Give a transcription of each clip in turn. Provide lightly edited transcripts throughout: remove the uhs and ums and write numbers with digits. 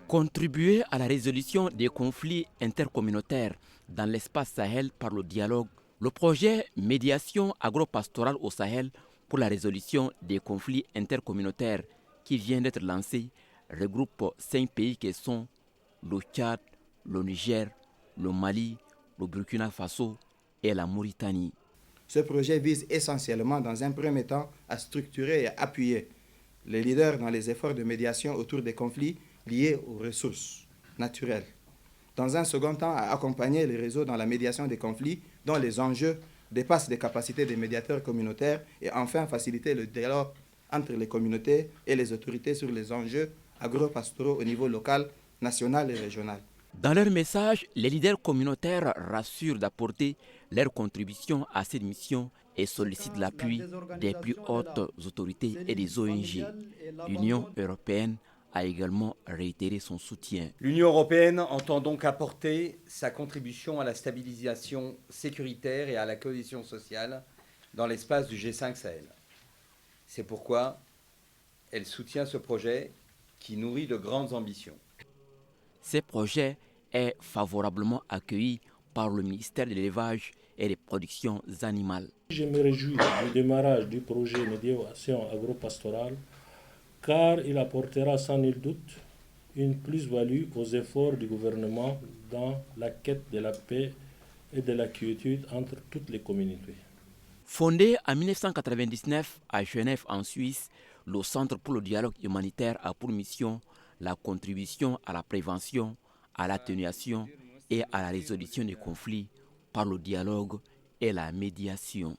Contribuer à la résolution des conflits intercommunautaires dans l'espace Sahel par le dialogue, le projet Médiation agro-pastorale au Sahel pour la résolution des conflits intercommunautaires qui vient d'être lancé regroupe 5 pays qui sont le Tchad, le Niger, le Mali, le Burkina Faso et la Mauritanie. Ce projet vise essentiellement, dans un premier temps, à structurer et appuyer les leaders dans les efforts de médiation autour des conflits liés aux ressources naturelles. Dans un second temps, à accompagner les réseaux dans la médiation des conflits dont les enjeux dépassent les capacités des médiateurs communautaires et enfin faciliter le dialogue entre les communautés et les autorités sur les enjeux agro-pastoraux au niveau local, national et régional. Dans leur message, les leaders communautaires rassurent d'apporter leur contribution à cette mission et sollicitent l'appui des plus hautes autorités et des ONG. L'Union européenne a également réitéré son soutien. L'Union européenne entend donc apporter sa contribution à la stabilisation sécuritaire et à la cohésion sociale dans l'espace du G5 Sahel. C'est pourquoi elle soutient ce projet qui nourrit de grandes ambitions. Ce projet est favorablement accueilli par le ministère de l'Élevage et des Productions animales. Je me réjouis du démarrage du projet Médiation agro-pastorale car il apportera sans nul doute une plus-value aux efforts du gouvernement dans la quête de la paix et de la quiétude entre toutes les communautés. Fondé en 1999 à Genève en Suisse, le Centre pour le dialogue humanitaire a pour mission la contribution à la prévention, à l'atténuation et à la résolution des conflits par le dialogue et la médiation.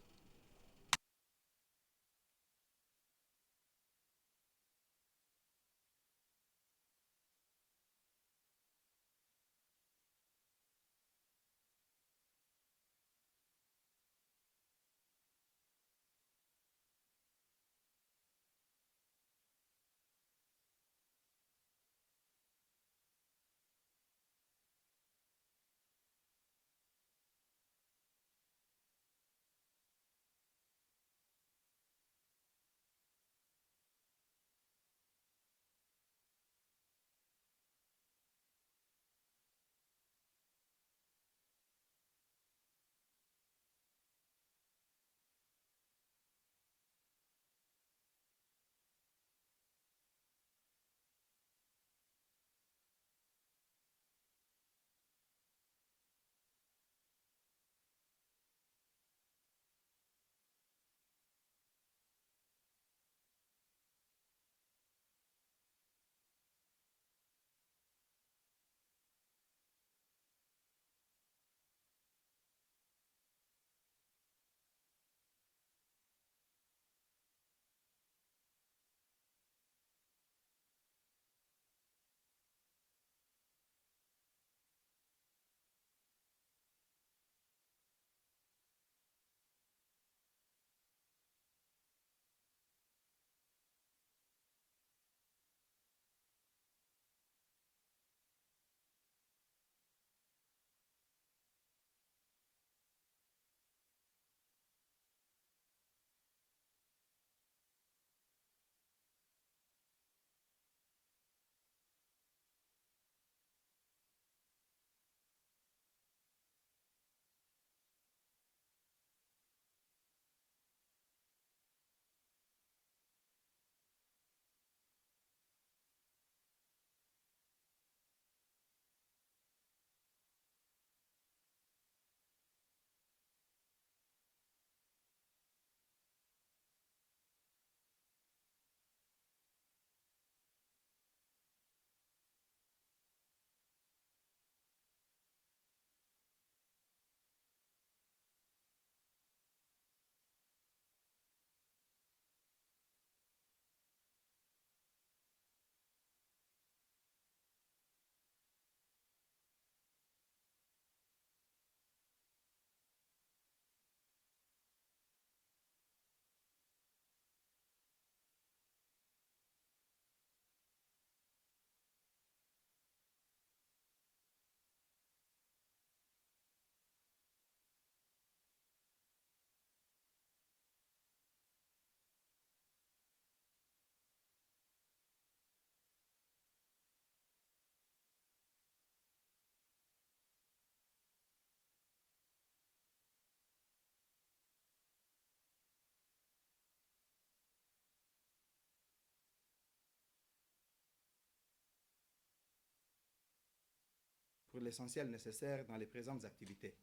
pour l'essentiel nécessaire dans les présentes activités.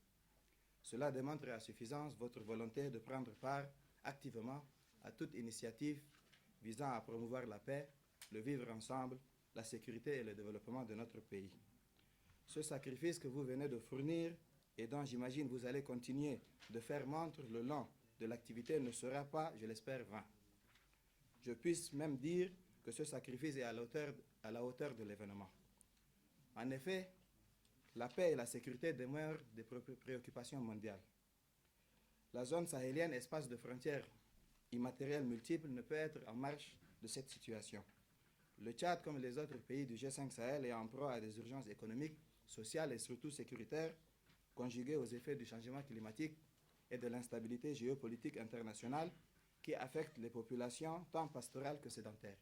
Cela démontre à suffisance votre volonté de prendre part activement à toute initiative visant à promouvoir la paix, le vivre ensemble, la sécurité et le développement de notre pays. Ce sacrifice que vous venez de fournir et dont j'imagine vous allez continuer de faire montre le long de l'activité ne sera pas, je l'espère, vain. Je puisse même dire que ce sacrifice est à la hauteur de l'événement. En effet, la paix et la sécurité demeurent des préoccupations mondiales. La zone sahélienne, espace de frontières immatérielles multiples, ne peut être en marge de cette situation. Le Tchad, comme les autres pays du G5 Sahel, est en proie à des urgences économiques, sociales et surtout sécuritaires, conjuguées aux effets du changement climatique et de l'instabilité géopolitique internationale qui affectent les populations tant pastorales que sédentaires.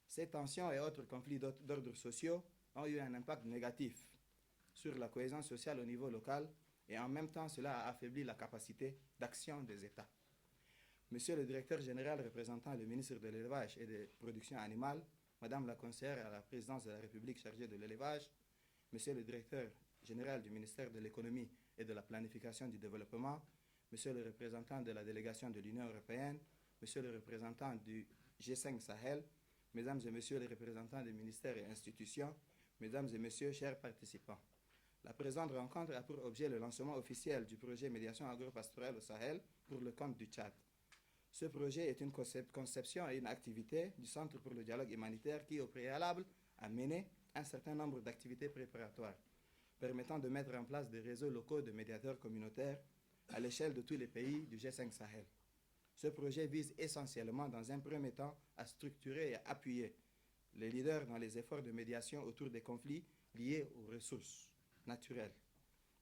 Ces tensions et autres conflits d'ordre sociaux ont eu un impact négatif sur la cohésion sociale au niveau local et en même temps cela a affaibli la capacité d'action des États. Monsieur le directeur général représentant le ministre de l'Élevage et des Productions Animales, Madame la conseillère à la présidence de la République chargée de l'élevage, Monsieur le directeur général du ministère de l'Économie et de la Planification du Développement, Monsieur le représentant de la délégation de l'Union européenne, Monsieur le représentant du G5 Sahel, Mesdames et Messieurs les représentants des ministères et institutions, Mesdames et Messieurs, chers participants. La présente rencontre a pour objet le lancement officiel du projet Médiation agro-pastorale au Sahel pour le compte du Tchad. Ce projet est une conception et une activité du Centre pour le dialogue humanitaire qui, au préalable, a mené un certain nombre d'activités préparatoires permettant de mettre en place des réseaux locaux de médiateurs communautaires à l'échelle de tous les pays du G5 Sahel. Ce projet vise essentiellement, dans un premier temps, à structurer et à appuyer les leaders dans les efforts de médiation autour des conflits liés aux ressources naturelles.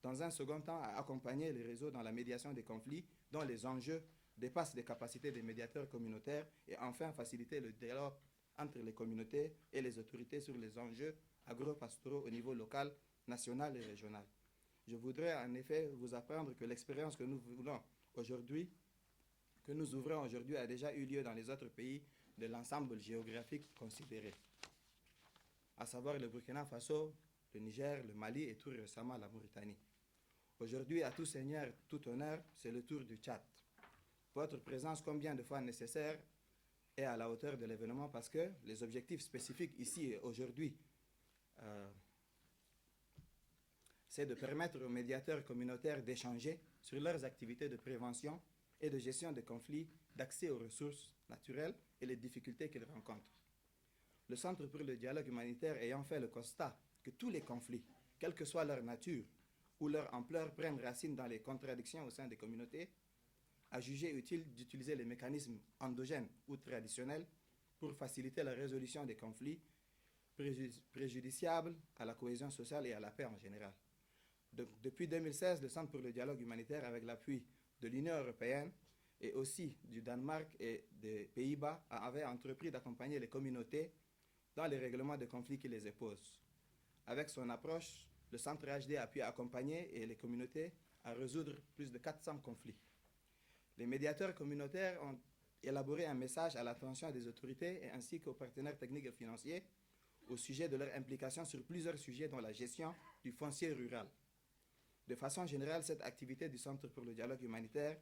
Dans un second temps, à accompagner les réseaux dans la médiation des conflits dont les enjeux dépassent les capacités des médiateurs communautaires et enfin faciliter le dialogue entre les communautés et les autorités sur les enjeux agro-pastoraux au niveau local, national et régional. Je voudrais en effet vous apprendre que l'expérience que nous ouvrons aujourd'hui a déjà eu lieu dans les autres pays de l'ensemble géographique considéré, à savoir le Burkina Faso, le Niger, le Mali et tout récemment la Mauritanie. Aujourd'hui, à tout seigneur, tout honneur, c'est le tour du Tchad. Votre présence, combien de fois nécessaire, est à la hauteur de l'événement parce que les objectifs spécifiques ici et aujourd'hui, c'est de permettre aux médiateurs communautaires d'échanger sur leurs activités de prévention et de gestion des conflits, d'accès aux ressources naturelles et les difficultés qu'ils rencontrent. Le Centre pour le dialogue humanitaire ayant fait le constat que tous les conflits, quelle que soit leur nature ou leur ampleur, prennent racine dans les contradictions au sein des communautés, a jugé utile d'utiliser les mécanismes endogènes ou traditionnels pour faciliter la résolution des conflits préjudiciables à la cohésion sociale et à la paix en général. Depuis 2016, le Centre pour le dialogue humanitaire, avec l'appui de l'Union européenne et aussi du Danemark et des Pays-Bas, avait entrepris d'accompagner les communautés dans les règlements de conflits qui les opposent. Avec son approche, le Centre HD a pu accompagner les communautés à résoudre plus de 400 conflits. Les médiateurs communautaires ont élaboré un message à l'attention des autorités ainsi qu'aux partenaires techniques et financiers au sujet de leur implication sur plusieurs sujets dont la gestion du foncier rural. De façon générale, cette activité du Centre pour le dialogue humanitaire,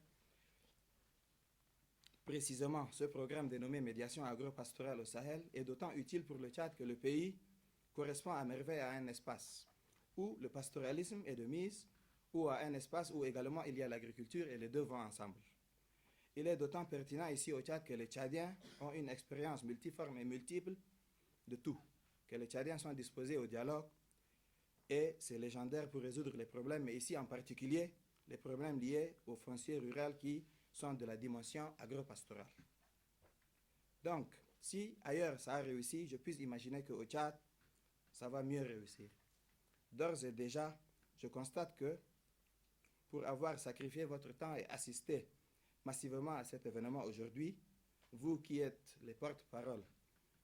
précisément ce programme dénommé Médiation agro-pastorale au Sahel, est d'autant utile pour le Tchad que le pays correspond à merveille à un espace où le pastoralisme est de mise ou à un espace où également il y a l'agriculture et les deux vont ensemble. Il est d'autant pertinent ici au Tchad que les Tchadiens ont une expérience multiforme et multiple de tout, que les Tchadiens sont disposés au dialogue et c'est légendaire pour résoudre les problèmes, mais ici en particulier les problèmes liés au foncier rural qui sont de la dimension agro-pastorale. Donc, si ailleurs ça a réussi, je puis imaginer qu'au Tchad, ça va mieux réussir. D'ores et déjà, je constate que pour avoir sacrifié votre temps et assisté massivement à cet événement aujourd'hui, vous qui êtes les porte-parole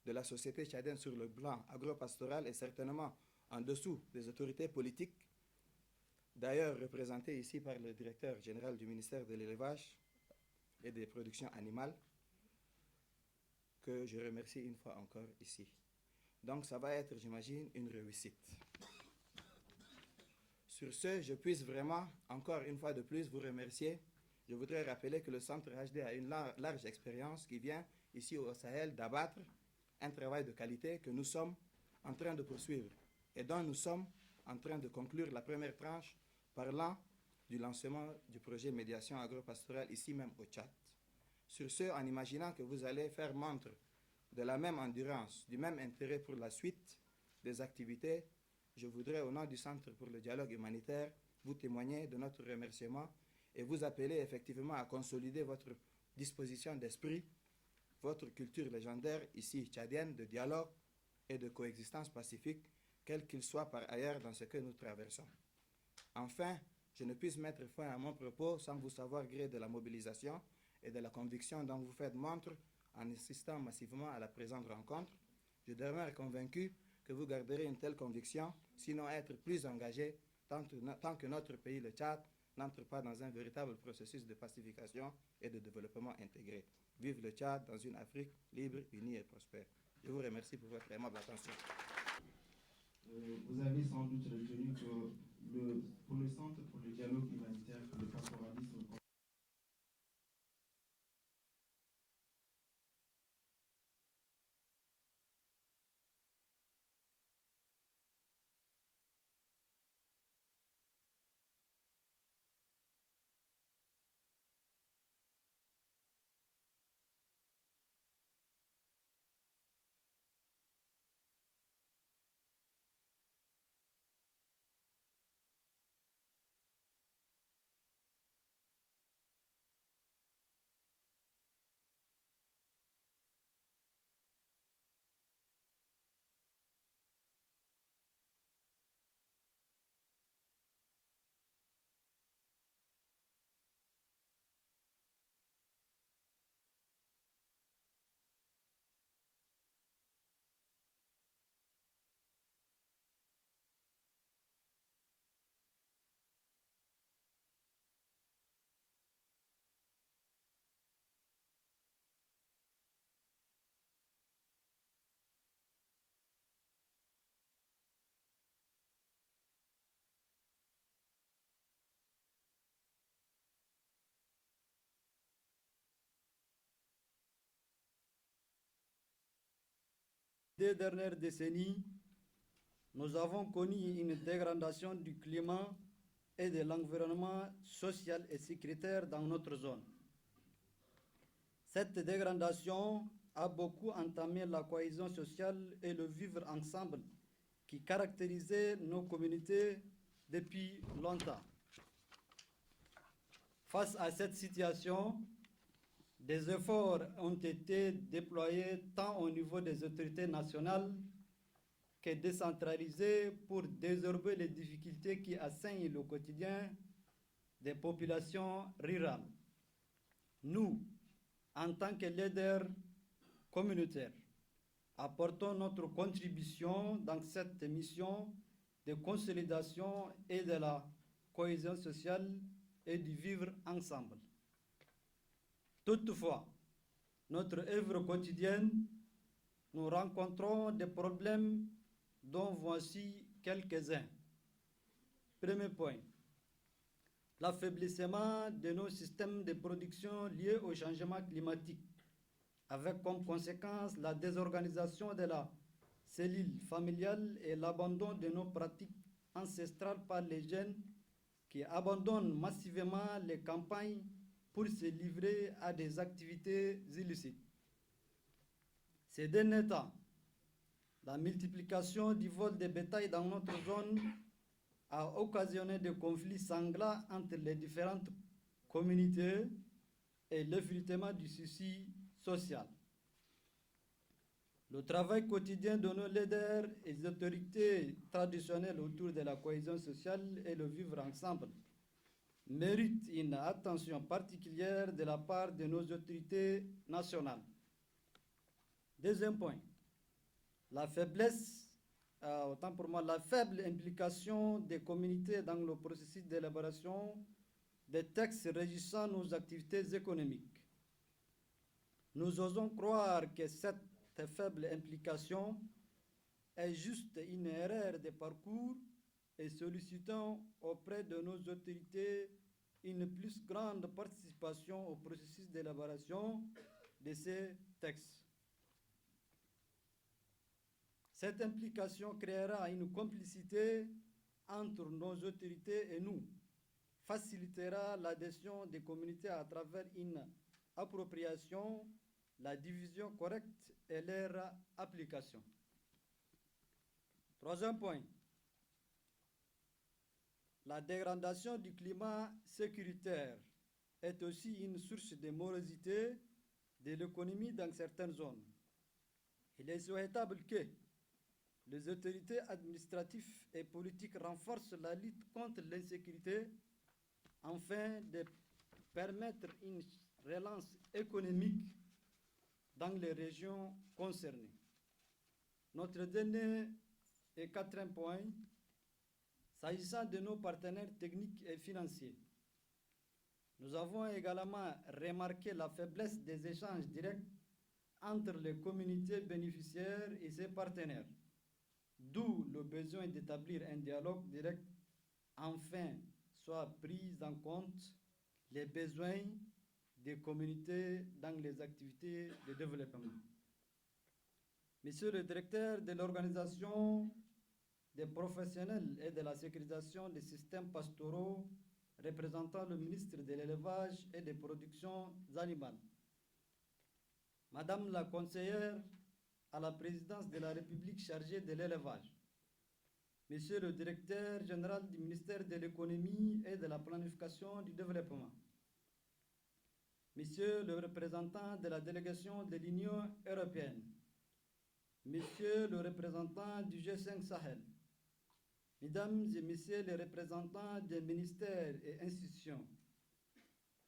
de la société tchadienne sur le plan agro-pastoral et certainement en dessous des autorités politiques, d'ailleurs représentées ici par le directeur général du ministère de l'Élevage et des Productions Animales, que je remercie une fois encore ici. Donc ça va être, j'imagine, une réussite. Sur ce, je puisse vraiment, encore une fois de plus, vous remercier. Je voudrais rappeler que le Centre HD a une large expérience qui vient ici au Sahel d'abattre un travail de qualité que nous sommes en train de poursuivre et dont nous sommes en train de conclure la première tranche parlant du lancement du projet médiation agro-pastorale ici même au Tchad. Sur ce, en imaginant que vous allez faire montre de la même endurance, du même intérêt pour la suite des activités, je voudrais, au nom du Centre pour le dialogue humanitaire, vous témoigner de notre remerciement et vous appeler effectivement à consolider votre disposition d'esprit, votre culture légendaire ici tchadienne de dialogue et de coexistence pacifique, quel qu'il soit par ailleurs dans ce que nous traversons. Enfin, je ne puisse mettre fin à mon propos sans vous savoir gré de la mobilisation et de la conviction dont vous faites montre en assistant massivement à la présente rencontre. Je demeure convaincu que vous garderez une telle conviction, sinon être plus engagé tant que notre pays, le Tchad, n'entre pas dans un véritable processus de pacification et de développement intégré. Vive le Tchad dans une Afrique libre, unie et prospère. Je vous remercie pour votre aimable attention. Vous avez sans doute retenu que pour le Centre pour le dialogue humanitaire, le pastoralisme des dernières décennies, nous avons connu une dégradation du climat et de l'environnement social et sécuritaire dans notre zone. Cette dégradation a beaucoup entamé la cohésion sociale et le vivre ensemble qui caractérisait nos communautés depuis longtemps. Face à cette situation, des efforts ont été déployés tant au niveau des autorités nationales que décentralisées pour désorber les difficultés qui asseignent le quotidien des populations rurales. Nous, en tant que leaders communautaires, apportons notre contribution dans cette mission de consolidation et de la cohésion sociale et du vivre ensemble. Toutefois, notre œuvre quotidienne, nous rencontrons des problèmes dont voici quelques-uns. Premier point, l'affaiblissement de nos systèmes de production liés au changement climatique, avec comme conséquence la désorganisation de la cellule familiale et l'abandon de nos pratiques ancestrales par les jeunes qui abandonnent massivement les campagnes pour se livrer à des activités illicites. Ces derniers temps, la multiplication du vol de bétail dans notre zone a occasionné des conflits sanglants entre les différentes communautés et l'effritement du souci social. Le travail quotidien de nos leaders et des autorités traditionnelles autour de la cohésion sociale et le vivre ensemble mérite une attention particulière de la part de nos autorités nationales. Deuxième point, la faible implication des communautés dans le processus d'élaboration des textes régissant nos activités économiques. Nous osons croire que cette faible implication est juste une erreur de parcours et sollicitons auprès de nos autorités une plus grande participation au processus d'élaboration de ces textes. Cette implication créera une complicité entre nos autorités et nous, facilitera l'adhésion des communautés à travers une appropriation, la division correcte et leur application. Troisième point, la dégradation du climat sécuritaire est aussi une source de morosité de l'économie dans certaines zones. Il est souhaitable que les autorités administratives et politiques renforcent la lutte contre l'insécurité afin de permettre une relance économique dans les régions concernées. Notre dernier et quatrième point, s'agissant de nos partenaires techniques et financiers, nous avons également remarqué la faiblesse des échanges directs entre les communautés bénéficiaires et ses partenaires, d'où le besoin d'établir un dialogue direct afin soient pris en compte les besoins des communautés dans les activités de développement. Monsieur le directeur de l'organisation des professionnels et de la sécurisation des systèmes pastoraux, représentant le ministre de l'élevage et des productions animales, Madame la conseillère à la présidence de la République chargée de l'élevage, Monsieur le directeur général du ministère de l'économie et de la planification du développement, Monsieur le représentant de la délégation de l'Union européenne, Monsieur le représentant du G5 Sahel, Mesdames et Messieurs les représentants des ministères et institutions,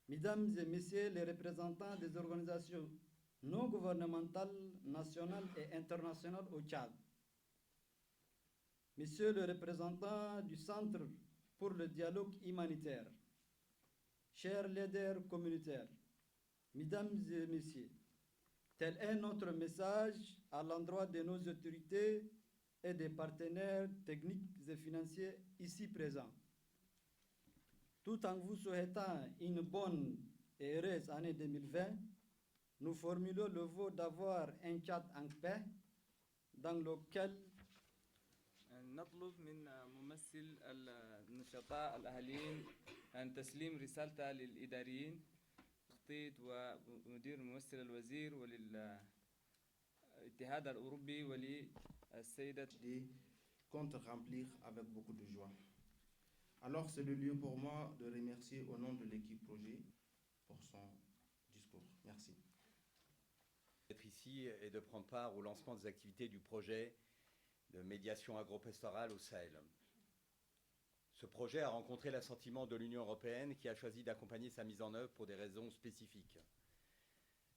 Mesdames et Messieurs les représentants des organisations non gouvernementales nationales et internationales au Tchad, Monsieur le représentant du Centre pour le dialogue humanitaire, chers leaders communautaires, Mesdames et Messieurs, tel est notre message à l'endroit de nos autorités et des partenaires techniques et financiers ici présents. Tout en vous souhaitant une bonne et heureuse année 2020, nous formulons le vœu d'avoir un Tchad en paix dans lequel نطلب من ممثل النشطاء الأهليين أن تسليم رسالته للإداريين تخطيط ومدير الممثل الوزير وللاتحاد الأوروبي وللسيدة compte remplir avec beaucoup de joie. Alors c'est le lieu pour moi de remercier au nom de l'équipe projet pour son discours. Merci. D'être ici et de prendre part au lancement des activités du projet de médiation agro-pastorale au Sahel. Ce projet a rencontré l'assentiment de l'Union européenne qui a choisi d'accompagner sa mise en œuvre pour des raisons spécifiques.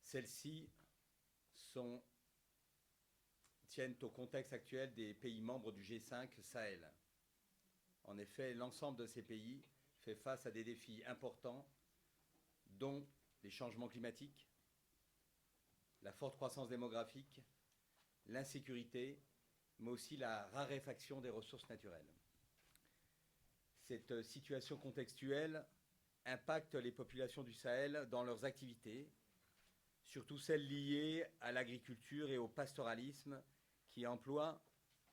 Celles-ci tiennent au contexte actuel des pays membres du G5 Sahel. En effet, l'ensemble de ces pays fait face à des défis importants, dont les changements climatiques, la forte croissance démographique, l'insécurité, mais aussi la raréfaction des ressources naturelles. Cette situation contextuelle impacte les populations du Sahel dans leurs activités, surtout celles liées à l'agriculture et au pastoralisme, qui emploient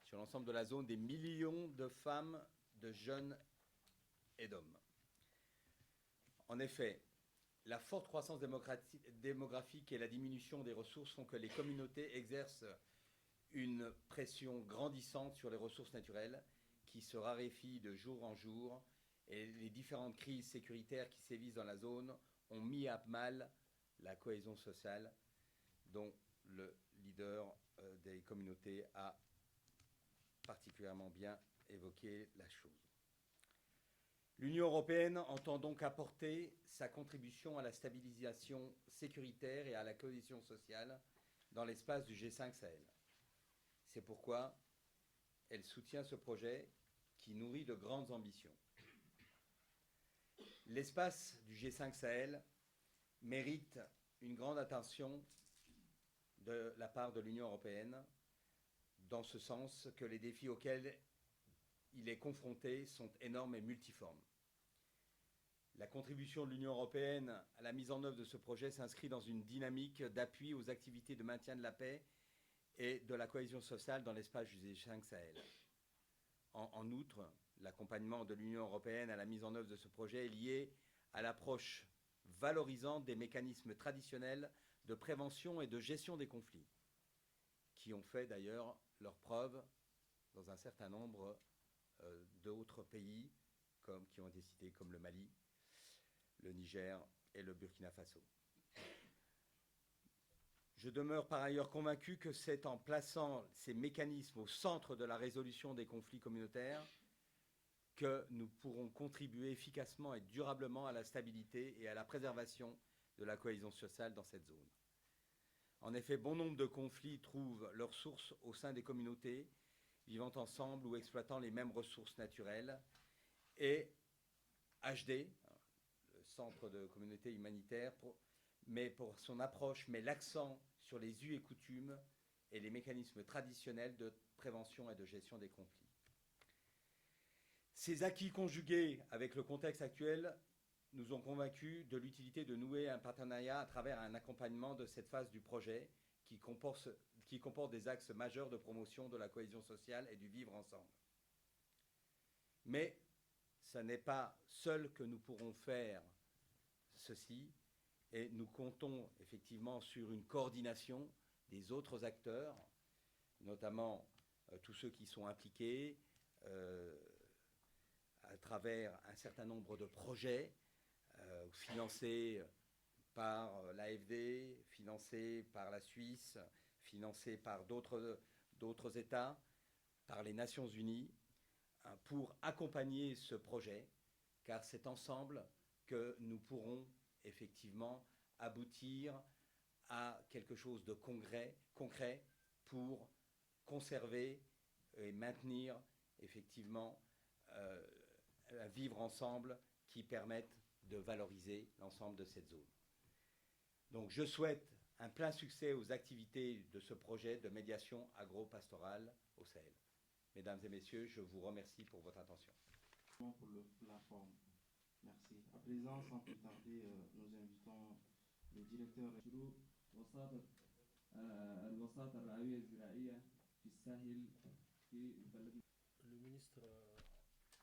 sur l'ensemble de la zone des millions de femmes, de jeunes et d'hommes. En effet, la forte croissance démographique et la diminution des ressources font que les communautés exercent une pression grandissante sur les ressources naturelles qui se raréfient de jour en jour, et les différentes crises sécuritaires qui sévissent dans la zone ont mis à mal la cohésion sociale, dont le leader des communautés a particulièrement bien évoqué la chose. L'Union européenne entend donc apporter sa contribution à la stabilisation sécuritaire et à la cohésion sociale dans l'espace du G5 Sahel. C'est pourquoi elle soutient ce projet qui nourrit de grandes ambitions. L'espace du G5 Sahel mérite une grande attention de la part de l'Union européenne, dans ce sens que les défis auxquels il est confronté sont énormes et multiformes. La contribution de l'Union européenne à la mise en œuvre de ce projet s'inscrit dans une dynamique d'appui aux activités de maintien de la paix et de la cohésion sociale dans l'espace du G5 Sahel. En outre, l'accompagnement de l'Union européenne à la mise en œuvre de ce projet est lié à l'approche valorisante des mécanismes traditionnels de prévention et de gestion des conflits, qui ont fait d'ailleurs leurs preuves dans un certain nombre d'autres pays qui ont été cités, comme le Mali, le Niger et le Burkina Faso. Je demeure par ailleurs convaincu que c'est en plaçant ces mécanismes au centre de la résolution des conflits communautaires que nous pourrons contribuer efficacement et durablement à la stabilité et à la préservation de la cohésion sociale dans cette zone. En effet, bon nombre de conflits trouvent leur source au sein des communautés vivant ensemble ou exploitant les mêmes ressources naturelles. Et HD, le Centre de communauté humanitaire, pour son approche, met l'accent sur les us et coutumes et les mécanismes traditionnels de prévention et de gestion des conflits. Ces acquis conjugués avec le contexte actuel nous ont convaincus de l'utilité de nouer un partenariat à travers un accompagnement de cette phase du projet qui comporte des axes majeurs de promotion de la cohésion sociale et du vivre ensemble. Mais ce n'est pas seul que nous pourrons faire ceci, et nous comptons effectivement sur une coordination des autres acteurs, notamment tous ceux qui sont impliqués à travers un certain nombre de projets financés par l'AFD, financés par la Suisse, financés par d'autres États, par les Nations Unies, pour accompagner ce projet, car c'est ensemble que nous pourrons effectivement aboutir à quelque chose de concret pour conserver et maintenir effectivement un vivre ensemble qui permette de valoriser l'ensemble de cette zone. Donc je souhaite un plein succès aux activités de ce projet de médiation agro-pastorale au Sahel. Mesdames et messieurs, je vous remercie pour votre attention. Pour la forme. Merci. À présent, sans plus tarder, nous invitons le directeur Le ministre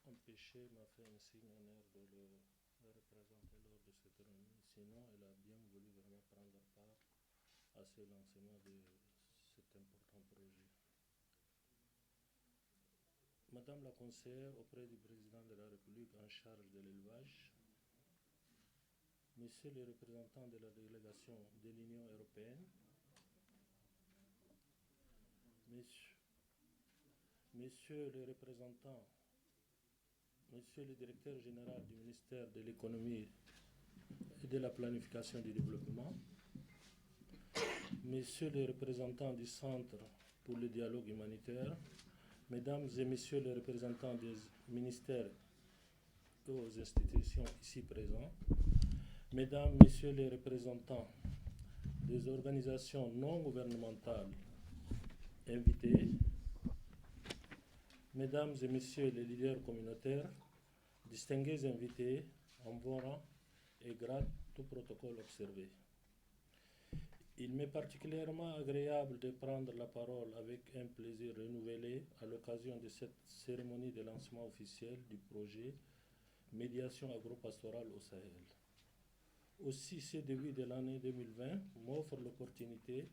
empêché m'a fait un signe en air de le représenter lors de cette réunion. Sinon, elle a bien voulu vraiment prendre part à ce lancement de cet important projet. Madame la conseillère auprès du président de la République en charge de l'élevage, Monsieur le représentant de la délégation de l'Union européenne, Monsieur le représentant, Monsieur le directeur général du ministère de l'économie et de la planification du développement, Monsieur le représentant du Centre pour le dialogue humanitaire, Mesdames et Messieurs les représentants des ministères et aux institutions ici présents, Mesdames, Messieurs les représentants des organisations non gouvernementales invités, Mesdames et Messieurs les leaders communautaires, distingués invités en bon rang et grade, tout protocole observé. Il m'est particulièrement agréable de prendre la parole avec un plaisir renouvelé à l'occasion de cette cérémonie de lancement officiel du projet Médiation agro-pastorale au Sahel. Aussi, ce début de l'année 2020 m'offre l'opportunité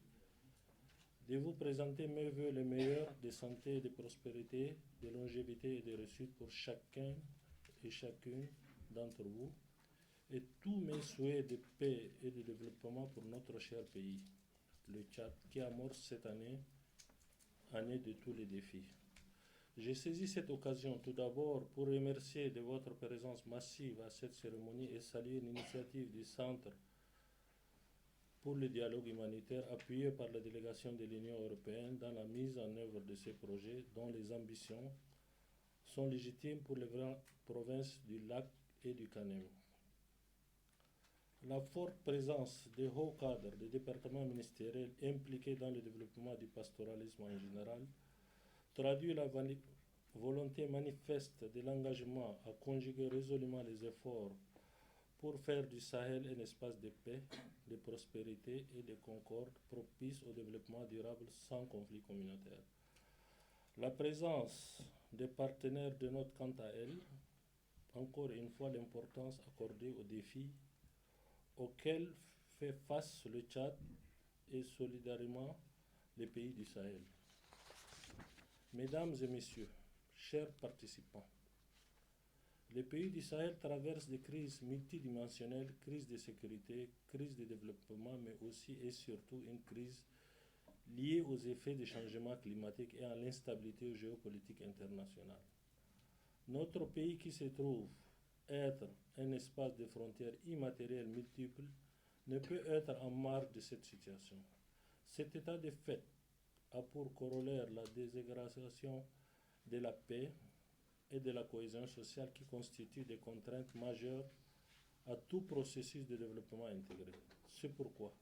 de vous présenter mes vœux les meilleurs de santé, de prospérité, de longévité et de réussite pour chacun et chacune d'entre vous, et tous mes souhaits de paix et de développement pour notre cher pays, le Tchad, qui amorce cette année de tous les défis. J'ai saisi cette occasion tout d'abord pour remercier de votre présence massive à cette cérémonie et saluer l'initiative du Centre pour le dialogue humanitaire appuyé par la délégation de l'Union européenne dans la mise en œuvre de ces projets dont les ambitions sont légitimes pour les grandes provinces du Lac et du Kanem. La forte présence des hauts cadres des départements ministériels impliqués dans le développement du pastoralisme en général traduit la volonté manifeste de l'engagement à conjuguer résolument les efforts pour faire du Sahel un espace de paix, de prospérité et de concorde propice au développement durable sans conflit communautaire. La présence des partenaires dénote quant à elle, encore une fois, l'importance accordée aux défis auxquels fait face le Tchad et solidairement les pays du Sahel. Mesdames et messieurs, chers participants, les pays du Sahel traversent des crises multidimensionnelles, crise de sécurité, crise de développement, mais aussi et surtout une crise liée aux effets des changements climatiques et à l'instabilité géopolitique internationale. Notre pays qui se trouve être un espace de frontières immatérielles multiples ne peut être en marge de cette situation. Cet état de fait a pour corollaire la désagrégation de la paix et de la cohésion sociale qui constituent des contraintes majeures à tout processus de développement intégré. C'est pourquoi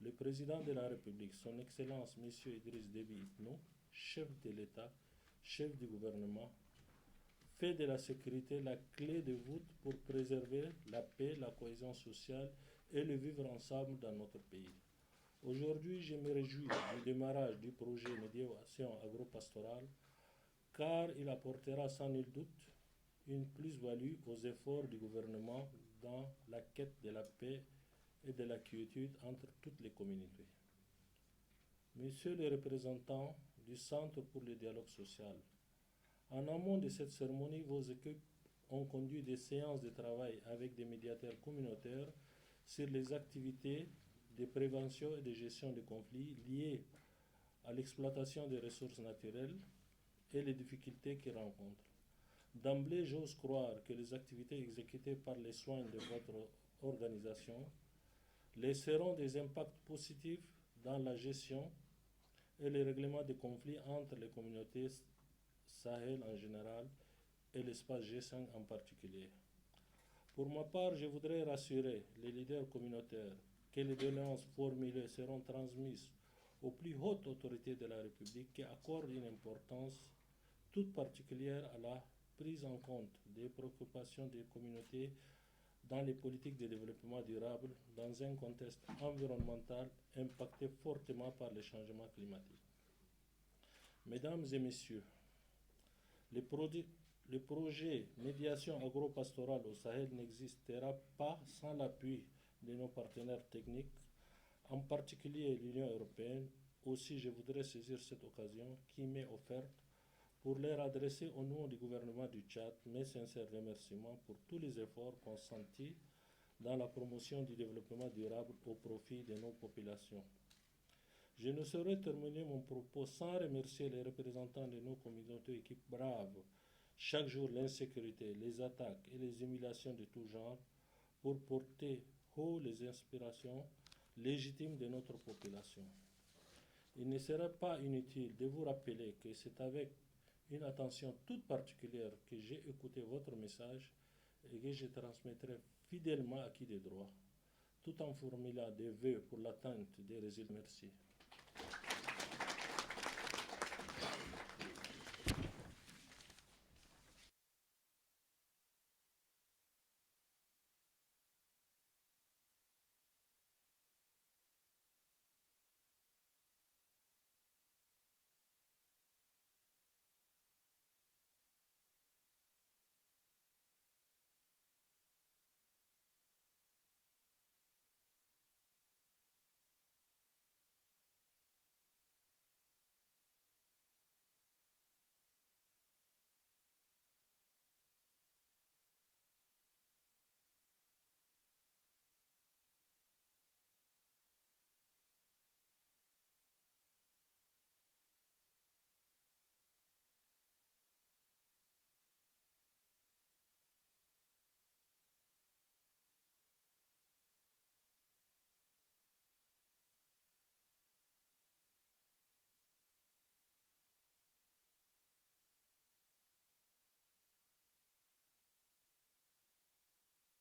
le président de la République, son Excellence M. Idriss Déby Itno, chef de l'État, chef du gouvernement, fait de la sécurité la clé de voûte pour préserver la paix, la cohésion sociale et le vivre ensemble dans notre pays. Aujourd'hui, je me réjouis du démarrage du projet Médiation agro-pastorale car il apportera sans nul doute une plus-value aux efforts du gouvernement dans la quête de la paix et de la quiétude entre toutes les communautés. Messieurs les représentants du Centre pour le dialogue social, en amont de cette cérémonie, vos équipes ont conduit des séances de travail avec des médiateurs communautaires sur les activités de prévention et de gestion des conflits liés à l'exploitation des ressources naturelles et les difficultés qu'ils rencontrent. D'emblée, j'ose croire que les activités exécutées par les soins de votre organisation laisseront des impacts positifs dans la gestion et le règlement des conflits entre les communautés Sahel en général et l'espace G5 en particulier. Pour ma part, je voudrais rassurer les leaders communautaires que les doléances formulées seront transmises aux plus hautes autorités de la République qui accordent une importance toute particulière à la prise en compte des préoccupations des communautés dans les politiques de développement durable dans un contexte environnemental impacté fortement par les changements climatiques. Mesdames et messieurs, le projet Médiation agro-pastorale au Sahel n'existera pas sans l'appui de nos partenaires techniques, en particulier l'Union européenne. Aussi, je voudrais saisir cette occasion qui m'est offerte pour leur adresser au nom du gouvernement du Tchad mes sincères remerciements pour tous les efforts consentis dans la promotion du développement durable au profit de nos populations. Je ne saurais terminer mon propos sans remercier les représentants de nos communautés qui bravent chaque jour l'insécurité, les attaques et les humiliations de tout genre pour porter haut les inspirations légitimes de notre population. Il ne serait pas inutile de vous rappeler que c'est avec une attention toute particulière que j'ai écouté votre message et que je transmettrai fidèlement acquis des droits, tout en formulant des vœux pour l'atteinte des résultats. Merci.